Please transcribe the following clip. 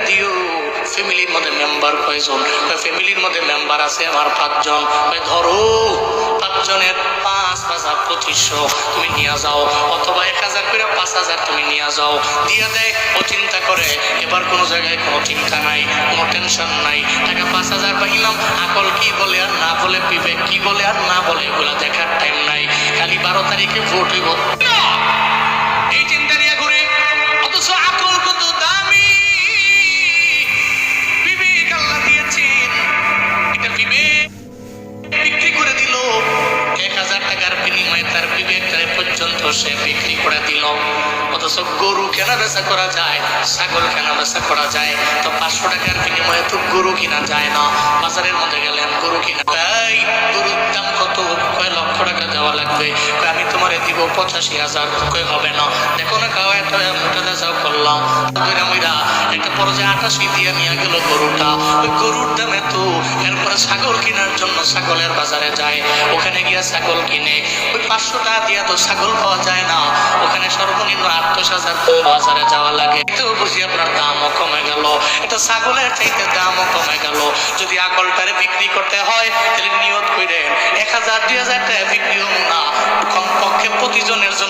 দিও। ফ্যামিলির মধ্যে মেম্বার কয়জন? ফ্যামিলির মধ্যে মেম্বার আছে আমার 5 জন। ধরো 5 জনের 5,2500 তুমি নিয়ে যাও, অথবা 1000 করে 5000 তুমি নিয়ে যাও, দিয়ে দেয়। ও চিন্তা করে এবার কোনো জায়গায় কোনো চিন্তা নাই, কোনো টেনশন নাই, টাকা 5000 পাইলাম, আকল কি বলে আর না বলে, বিবেক কি বলে আর না বলে এগুলা দেখার টাইম নাই, খালি 12 তারিখে ভোট হইব এই চিন্তা নিয়ে ঘুরে। অথচ আকল কত দামি, বিবেক আল্লাহ দিয়েছেন, এটা বিবেক বিক্রি করে দিল 1000 টাকার বিনিময়ে তার বিবেকটারে পর্যন্ত সে বিক্রি করে দিল। অথচ গরু কেনা বেচা করা যায়, ছাগল কেনা বেচা করা যায়, তো 500 টাকার বিনিময়ে তো গরু কিনা যায় না। বাজারের মধ্যে গেলেন গরু কিনা, এই গরুর দাম কত? কয় লক্ষ টাকা দেওয়া লাগবে। আমি তোমারে দিব 85,000। কই হবে না, দেখো না খাওয়া একটা মোটা দেশাও করলাম, একটা পর্যায়ে 88 দিয়ে নিয়ে গেল গরুটা। ওই গরুর দাম এত, এরপরে ছাগল কেনার জন্য ছাগলের বাজারে যায়, ওখানে গিয়ে ছাগল কিনে। ওই 500 টাকা দিয়ে তো ছাগল পাওয়া যায় না, ওখানে সর্বনিম্ন 28,000 বাজারে যাওয়া লাগে। তো বুঝি আপনার দামও কমে গেল, এটা ছাগলের চাইতে দামও কমে গেল। যদি আকলটারে বিক্রি করতে হয় তাহলে নিয়ত করেন 1000-2000 টাকা বিক্রি হোক না, কমপক্ষে প্রতিজনের জন্য